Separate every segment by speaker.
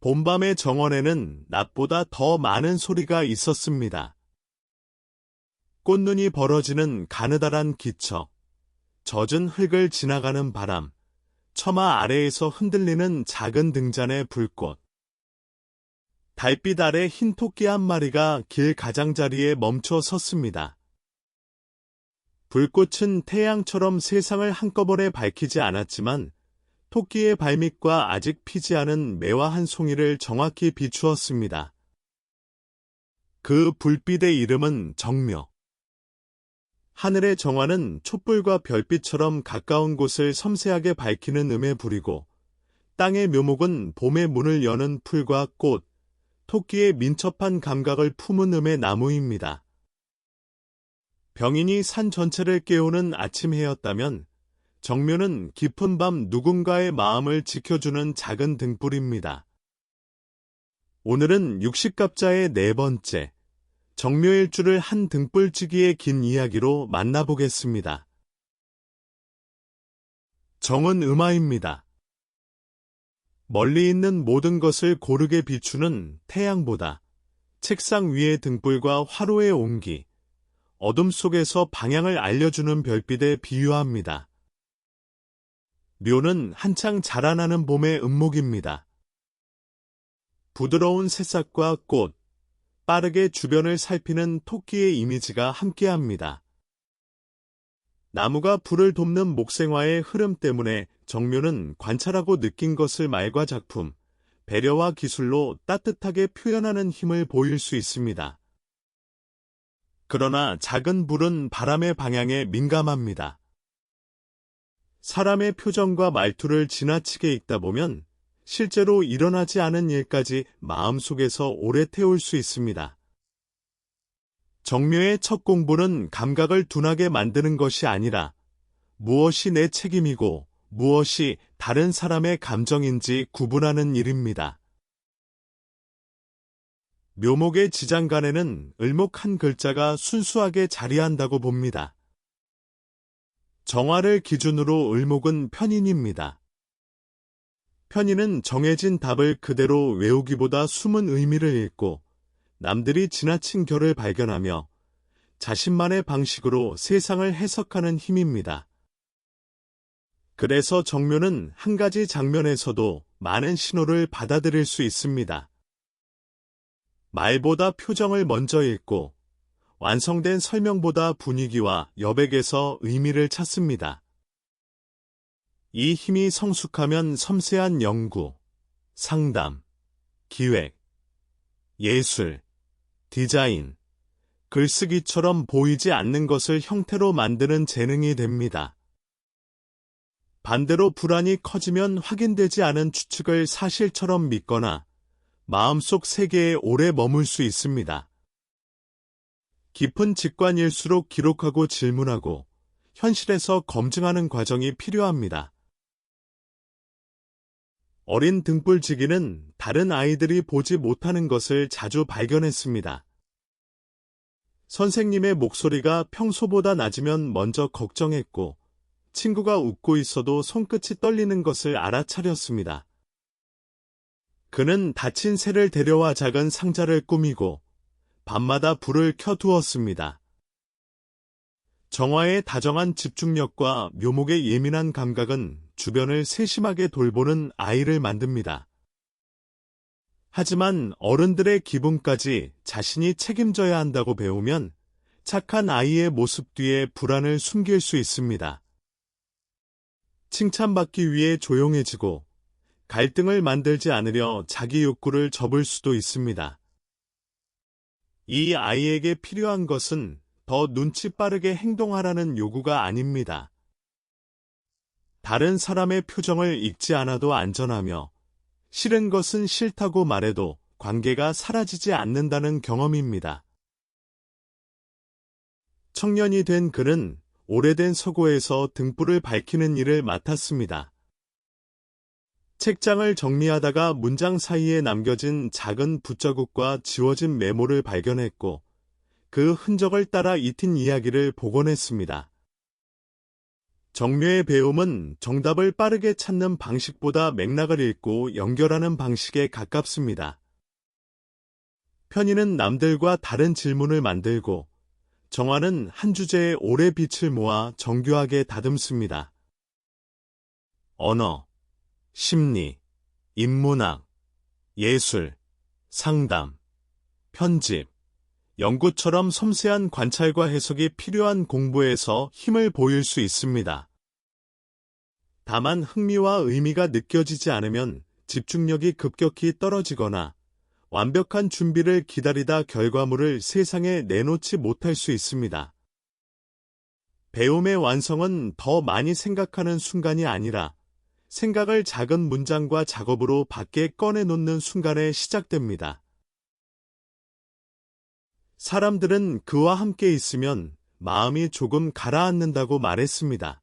Speaker 1: 봄밤의 정원에는 낮보다 더 많은 소리가 있었습니다. 꽃눈이 벌어지는 가느다란 기척, 젖은 흙을 지나가는 바람, 처마 아래에서 흔들리는 작은 등잔의 불꽃. 달빛 아래 흰 토끼 한 마리가 길 가장자리에 멈춰 섰습니다. 불꽃은 태양처럼 세상을 한꺼번에 밝히지 않았지만 토끼의 발밑과 아직 피지 않은 매화 한 송이를 정확히 비추었습니다. 그 불빛의 이름은 정묘. 하늘의 정화는 촛불과 별빛처럼 가까운 곳을 섬세하게 밝히는 음의 불이고, 땅의 묘목은 봄의 문을 여는 풀과 꽃, 토끼의 민첩한 감각을 품은 음의 나무입니다. 병인이 산 전체를 깨우는 아침 해였다면 정묘는 깊은 밤 누군가의 마음을 지켜주는 작은 등불입니다. 오늘은 육식갑자의 네 번째, 정묘일주를 한 등불치기의 긴 이야기로 만나보겠습니다. 정은 음화입니다. 멀리 있는 모든 것을 고르게 비추는 태양보다 책상 위의 등불과 화로의 온기, 어둠 속에서 방향을 알려주는 별빛에 비유합니다. 묘는 한창 자라나는 봄의 은목입니다. 부드러운 새싹과 꽃, 빠르게 주변을 살피는 토끼의 이미지가 함께합니다. 나무가 불을 돕는 목생화의 흐름 때문에 정묘는 관찰하고 느낀 것을 말과 작품, 배려와 기술로 따뜻하게 표현하는 힘을 보일 수 있습니다. 그러나 작은 불은 바람의 방향에 민감합니다. 사람의 표정과 말투를 지나치게 읽다 보면 실제로 일어나지 않은 일까지 마음속에서 오래 태울 수 있습니다. 정묘의 첫 공부는 감각을 둔하게 만드는 것이 아니라 무엇이 내 책임이고 무엇이 다른 사람의 감정인지 구분하는 일입니다. 묘목의 지장간에는 을목 한 글자가 순수하게 자리한다고 봅니다. 정화를 기준으로 을목은 편인입니다. 편인은 정해진 답을 그대로 외우기보다 숨은 의미를 읽고 남들이 지나친 결을 발견하며 자신만의 방식으로 세상을 해석하는 힘입니다. 그래서 정묘는 한 가지 장면에서도 많은 신호를 받아들일 수 있습니다. 말보다 표정을 먼저 읽고 완성된 설명보다 분위기와 여백에서 의미를 찾습니다. 이 힘이 성숙하면 섬세한 연구, 상담, 기획, 예술, 디자인, 글쓰기처럼 보이지 않는 것을 형태로 만드는 재능이 됩니다. 반대로 불안이 커지면 확인되지 않은 추측을 사실처럼 믿거나 마음속 세계에 오래 머물 수 있습니다. 깊은 직관일수록 기록하고 질문하고 현실에서 검증하는 과정이 필요합니다. 어린 등불지기는 다른 아이들이 보지 못하는 것을 자주 발견했습니다. 선생님의 목소리가 평소보다 낮으면 먼저 걱정했고, 친구가 웃고 있어도 손끝이 떨리는 것을 알아차렸습니다. 그는 다친 새를 데려와 작은 상자를 꾸미고 밤마다 불을 켜두었습니다. 정화의 다정한 집중력과 묘목의 예민한 감각은 주변을 세심하게 돌보는 아이를 만듭니다. 하지만 어른들의 기분까지 자신이 책임져야 한다고 배우면 착한 아이의 모습 뒤에 불안을 숨길 수 있습니다. 칭찬받기 위해 조용해지고 갈등을 만들지 않으려 자기 욕구를 접을 수도 있습니다. 이 아이에게 필요한 것은 더 눈치 빠르게 행동하라는 요구가 아닙니다. 다른 사람의 표정을 읽지 않아도 안전하며 싫은 것은 싫다고 말해도 관계가 사라지지 않는다는 경험입니다. 청년이 된 그는 오래된 서고에서 등불을 밝히는 일을 맡았습니다. 책장을 정리하다가 문장 사이에 남겨진 작은 붓자국과 지워진 메모를 발견했고 그 흔적을 따라 잊힌 이야기를 복원했습니다. 정묘의 배움은 정답을 빠르게 찾는 방식보다 맥락을 읽고 연결하는 방식에 가깝습니다. 편의는 남들과 다른 질문을 만들고, 정화는 한 주제에 오래 빛을 모아 정교하게 다듬습니다. 언어, 심리, 인문학, 예술, 상담, 편집, 연구처럼 섬세한 관찰과 해석이 필요한 공부에서 힘을 보일 수 있습니다. 다만 흥미와 의미가 느껴지지 않으면 집중력이 급격히 떨어지거나 완벽한 준비를 기다리다 결과물을 세상에 내놓지 못할 수 있습니다. 배움의 완성은 더 많이 생각하는 순간이 아니라 생각을 작은 문장과 작업으로 밖에 꺼내놓는 순간에 시작됩니다. 사람들은 그와 함께 있으면 마음이 조금 가라앉는다고 말했습니다.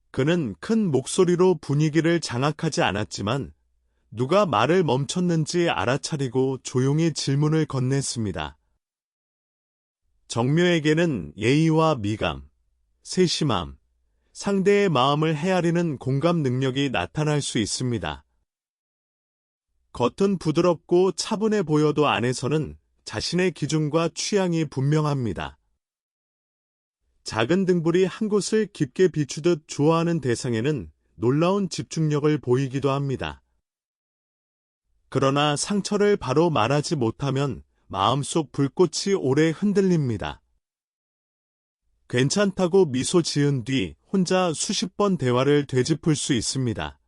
Speaker 1: 그는 큰 목소리로 분위기를 장악하지 않았지만 누가 말을 멈췄는지 알아차리고 조용히 질문을 건넸습니다. 정묘에게는 예의와 미감, 세심함, 상대의 마음을 헤아리는 공감 능력이 나타날 수 있습니다. 겉은 부드럽고 차분해 보여도 안에서는 자신의 기준과 취향이 분명합니다. 작은 등불이 한 곳을 깊게 비추듯 좋아하는 대상에는 놀라운 집중력을 보이기도 합니다. 그러나 상처를 바로 말하지 못하면 마음속 불꽃이 오래 흔들립니다. 괜찮다고 미소 지은 뒤 혼자 수십 번 대화를 되짚을 수 있습니다.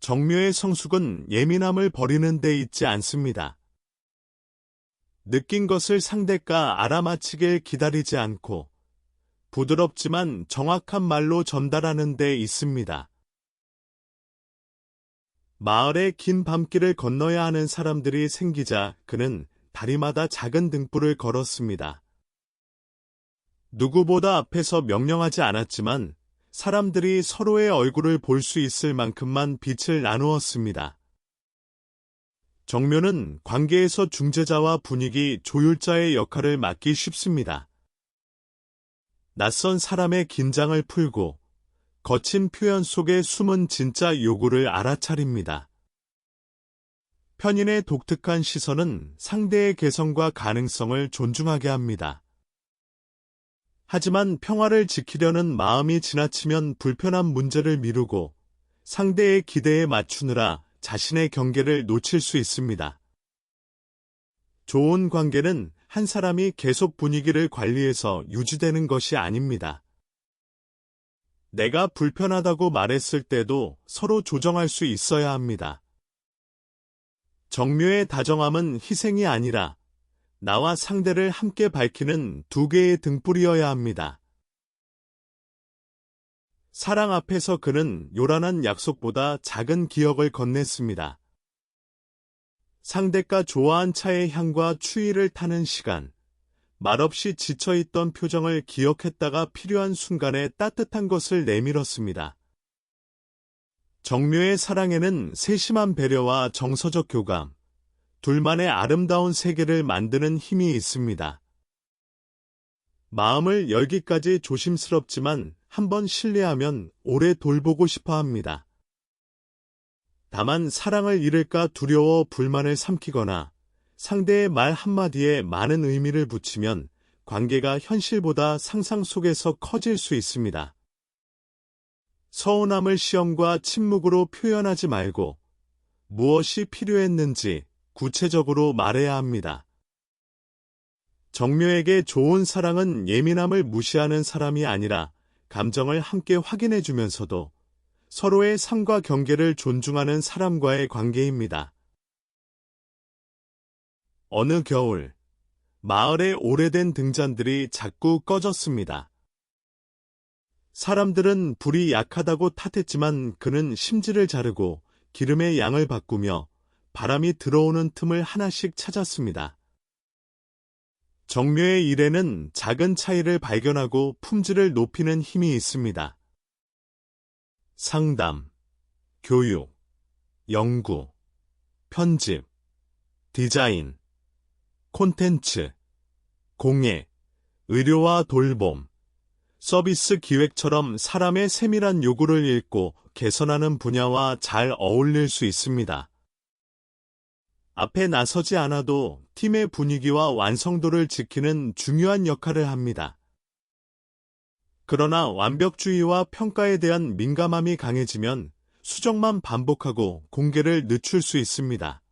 Speaker 1: 정묘의 성숙은 예민함을 버리는 데 있지 않습니다. 느낀 것을 상대가 알아맞히길 기다리지 않고 부드럽지만 정확한 말로 전달하는 데 있습니다. 마을의 긴 밤길을 건너야 하는 사람들이 생기자 그는 다리마다 작은 등불을 걸었습니다. 누구보다 앞에서 명령하지 않았지만 사람들이 서로의 얼굴을 볼 수 있을 만큼만 빛을 나누었습니다. 정묘는 관계에서 중재자와 분위기 조율자의 역할을 맡기 쉽습니다. 낯선 사람의 긴장을 풀고 거친 표현 속에 숨은 진짜 요구를 알아차립니다. 편인의 독특한 시선은 상대의 개성과 가능성을 존중하게 합니다. 하지만 평화를 지키려는 마음이 지나치면 불편한 문제를 미루고 상대의 기대에 맞추느라 자신의 경계를 놓칠 수 있습니다. 좋은 관계는 한 사람이 계속 분위기를 관리해서 유지되는 것이 아닙니다. 내가 불편하다고 말했을 때도 서로 조정할 수 있어야 합니다. 정묘의 다정함은 희생이 아니라 나와 상대를 함께 밝히는 두 개의 등불이어야 합니다. 사랑 앞에서 그는 요란한 약속보다 작은 기억을 건넸습니다. 상대가 좋아한 차의 향과 추위를 타는 시간, 말없이 지쳐있던 표정을 기억했다가 필요한 순간에 따뜻한 것을 내밀었습니다. 정묘의 사랑에는 세심한 배려와 정서적 교감, 둘만의 아름다운 세계를 만드는 힘이 있습니다. 마음을 열기까지 조심스럽지만 한번 신뢰하면 오래 돌보고 싶어 합니다. 다만 사랑을 잃을까 두려워 불만을 삼키거나 상대의 말 한마디에 많은 의미를 붙이면 관계가 현실보다 상상 속에서 커질 수 있습니다. 서운함을 시험과 침묵으로 표현하지 말고 무엇이 필요했는지 구체적으로 말해야 합니다. 정묘에게 좋은 사랑은 예민함을 무시하는 사람이 아니라 감정을 함께 확인해 주면서도 서로의 삶과 경계를 존중하는 사람과의 관계입니다. 어느 겨울, 마을의 오래된 등잔들이 자꾸 꺼졌습니다. 사람들은 불이 약하다고 탓했지만 그는 심지를 자르고 기름의 양을 바꾸며 바람이 들어오는 틈을 하나씩 찾았습니다. 정묘의 일에는 작은 차이를 발견하고 품질을 높이는 힘이 있습니다. 상담, 교육, 연구, 편집, 디자인, 콘텐츠, 공예, 의료와 돌봄, 서비스 기획처럼 사람의 세밀한 요구를 읽고 개선하는 분야와 잘 어울릴 수 있습니다. 앞에 나서지 않아도 팀의 분위기와 완성도를 지키는 중요한 역할을 합니다. 그러나 완벽주의와 평가에 대한 민감함이 강해지면 수정만 반복하고 공개를 늦출 수 있습니다.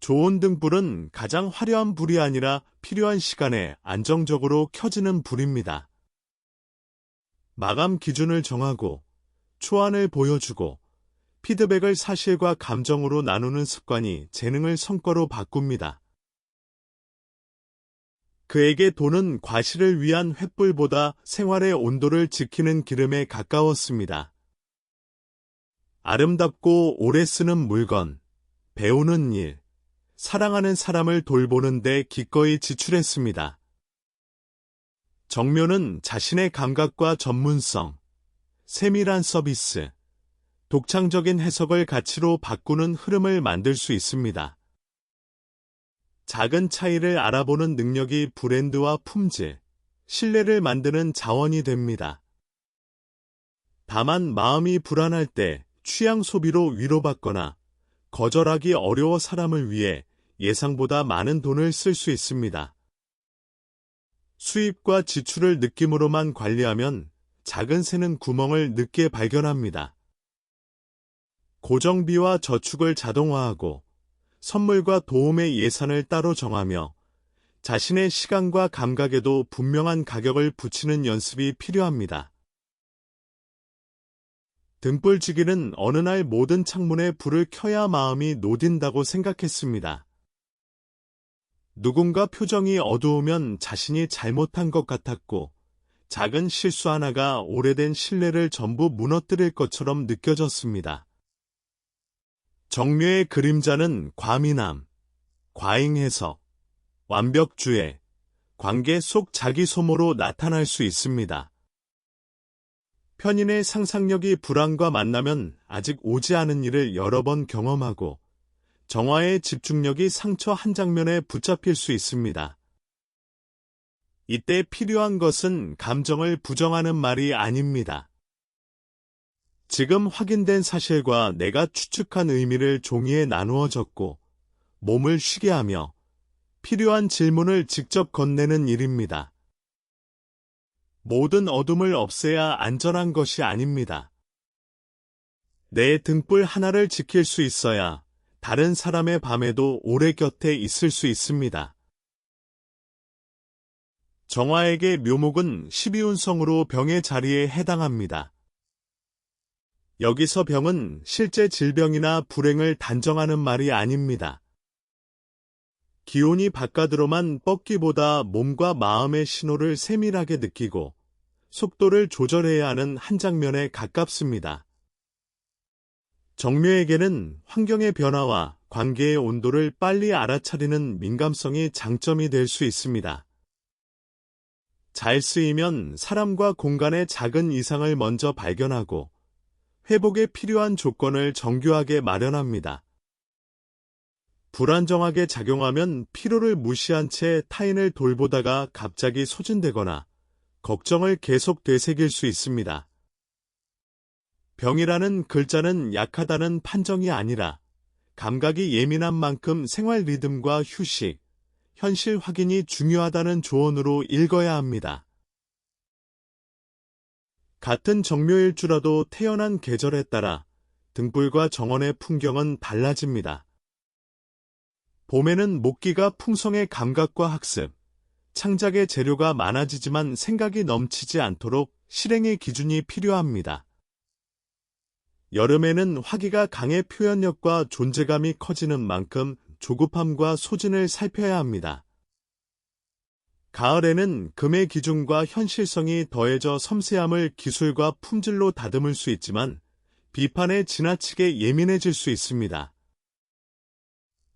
Speaker 1: 좋은 등불은 가장 화려한 불이 아니라 필요한 시간에 안정적으로 켜지는 불입니다. 마감 기준을 정하고 초안을 보여주고 피드백을 사실과 감정으로 나누는 습관이 재능을 성과로 바꿉니다. 그에게 돈은 과실을 위한 횃불보다 생활의 온도를 지키는 기름에 가까웠습니다. 아름답고 오래 쓰는 물건, 배우는 일, 사랑하는 사람을 돌보는 데 기꺼이 지출했습니다. 정묘는 자신의 감각과 전문성, 세밀한 서비스, 독창적인 해석을 가치로 바꾸는 흐름을 만들 수 있습니다. 작은 차이를 알아보는 능력이 브랜드와 품질, 신뢰를 만드는 자원이 됩니다. 다만 마음이 불안할 때 취향 소비로 위로받거나 거절하기 어려워 사람을 위해 예상보다 많은 돈을 쓸 수 있습니다. 수입과 지출을 느낌으로만 관리하면 작은 새는 구멍을 늦게 발견합니다. 고정비와 저축을 자동화하고 선물과 도움의 예산을 따로 정하며 자신의 시간과 감각에도 분명한 가격을 붙이는 연습이 필요합니다. 등불지기는 어느 날 모든 창문에 불을 켜야 마음이 놓딘다고 생각했습니다. 누군가 표정이 어두우면 자신이 잘못한 것 같았고 작은 실수 하나가 오래된 신뢰를 전부 무너뜨릴 것처럼 느껴졌습니다. 정묘의 그림자는 과민함, 과잉해석, 완벽주의, 관계 속 자기 소모로 나타날 수 있습니다. 편인의 상상력이 불안과 만나면 아직 오지 않은 일을 여러 번 경험하고 정화의 집중력이 상처 한 장면에 붙잡힐 수 있습니다. 이때 필요한 것은 감정을 부정하는 말이 아닙니다. 지금 확인된 사실과 내가 추측한 의미를 종이에 나누어 적고 몸을 쉬게 하며 필요한 질문을 직접 건네는 일입니다. 모든 어둠을 없애야 안전한 것이 아닙니다. 내 등불 하나를 지킬 수 있어야 다른 사람의 밤에도 오래 곁에 있을 수 있습니다. 정화에게 묘목은 12운성으로 병의 자리에 해당합니다. 여기서 병은 실제 질병이나 불행을 단정하는 말이 아닙니다. 기온이 바깥으로만 뻗기보다 몸과 마음의 신호를 세밀하게 느끼고 속도를 조절해야 하는 한 장면에 가깝습니다. 정묘에게는 환경의 변화와 관계의 온도를 빨리 알아차리는 민감성이 장점이 될 수 있습니다. 잘 쓰이면 사람과 공간의 작은 이상을 먼저 발견하고 회복에 필요한 조건을 정교하게 마련합니다. 불안정하게 작용하면 피로를 무시한 채 타인을 돌보다가 갑자기 소진되거나 걱정을 계속 되새길 수 있습니다. 병이라는 글자는 약하다는 판정이 아니라 감각이 예민한 만큼 생활 리듬과 휴식, 현실 확인이 중요하다는 조언으로 읽어야 합니다. 같은 정묘일주라도 태어난 계절에 따라 등불과 정원의 풍경은 달라집니다. 봄에는 목기가 풍성해 감각과 학습, 창작의 재료가 많아지지만 생각이 넘치지 않도록 실행의 기준이 필요합니다. 여름에는 화기가 강해 표현력과 존재감이 커지는 만큼 조급함과 소진을 살펴야 합니다. 가을에는 금의 기준과 현실성이 더해져 섬세함을 기술과 품질로 다듬을 수 있지만 비판에 지나치게 예민해질 수 있습니다.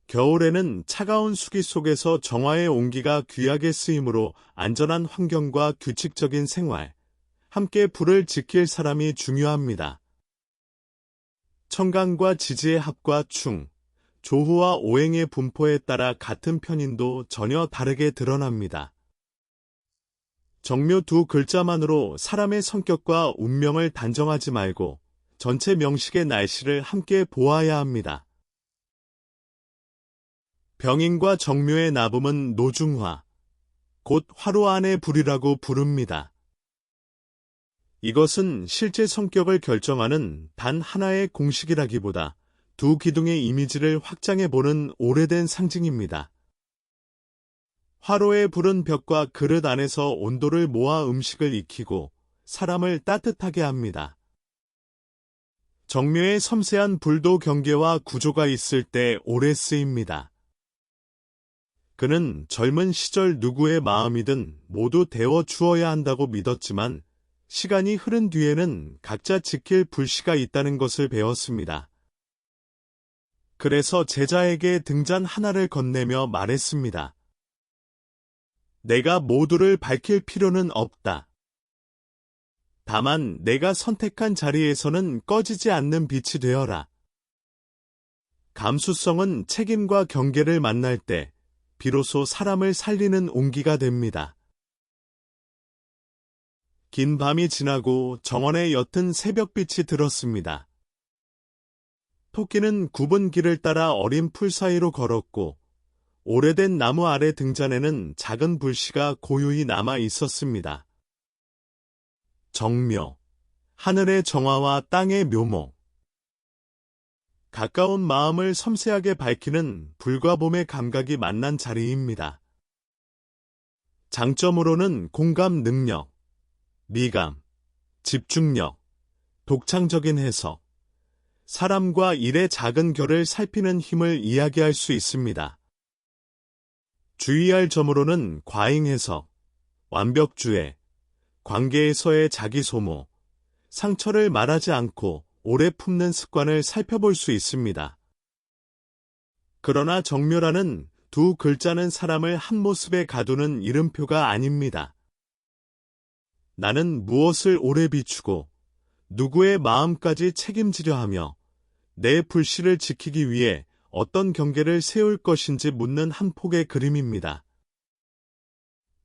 Speaker 1: 겨울에는 차가운 수기 속에서 정화의 온기가 귀하게 쓰이므로 안전한 환경과 규칙적인 생활, 함께 불을 지킬 사람이 중요합니다. 청강과 지지의 합과 충, 조후와 오행의 분포에 따라 같은 편인도 전혀 다르게 드러납니다. 정묘 두 글자만으로 사람의 성격과 운명을 단정하지 말고 전체 명식의 날씨를 함께 보아야 합니다. 병인과 정묘의 나붐은 노중화, 곧 화로 안의 불이라고 부릅니다. 이것은 실제 성격을 결정하는 단 하나의 공식이라기보다 두 기둥의 이미지를 확장해보는 오래된 상징입니다. 화로에 불은 벽과 그릇 안에서 온도를 모아 음식을 익히고 사람을 따뜻하게 합니다. 정묘의 섬세한 불도 경계와 구조가 있을 때 오래 쓰입니다. 그는 젊은 시절 누구의 마음이든 모두 데워 주어야 한다고 믿었지만 시간이 흐른 뒤에는 각자 지킬 불씨가 있다는 것을 배웠습니다. 그래서 제자에게 등잔 하나를 건네며 말했습니다. 내가 모두를 밝힐 필요는 없다. 다만 내가 선택한 자리에서는 꺼지지 않는 빛이 되어라. 감수성은 책임과 경계를 만날 때 비로소 사람을 살리는 온기가 됩니다. 긴 밤이 지나고 정원에 옅은 새벽빛이 들었습니다. 토끼는 굽은 길을 따라 어린 풀 사이로 걸었고 오래된 나무 아래 등잔에는 작은 불씨가 고요히 남아 있었습니다. 정묘, 하늘의 정화와 땅의 묘목. 가까운 마음을 섬세하게 밝히는 불과 봄의 감각이 만난 자리입니다. 장점으로는 공감 능력, 미감, 집중력, 독창적인 해석, 사람과 일의 작은 결을 살피는 힘을 이야기할 수 있습니다. 주의할 점으로는 과잉 해석, 완벽주의, 관계에서의 자기 소모, 상처를 말하지 않고 오래 품는 습관을 살펴볼 수 있습니다. 그러나 정묘라는 두 글자는 사람을 한 모습에 가두는 이름표가 아닙니다. 나는 무엇을 오래 비추고 누구의 마음까지 책임지려 하며 내 불씨를 지키기 위해 어떤 경계를 세울 것인지 묻는 한 폭의 그림입니다.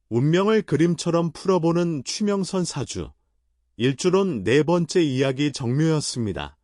Speaker 1: 운명을 그림처럼 풀어보는 추명선 사주, 일주론 네 번째 이야기 정묘였습니다.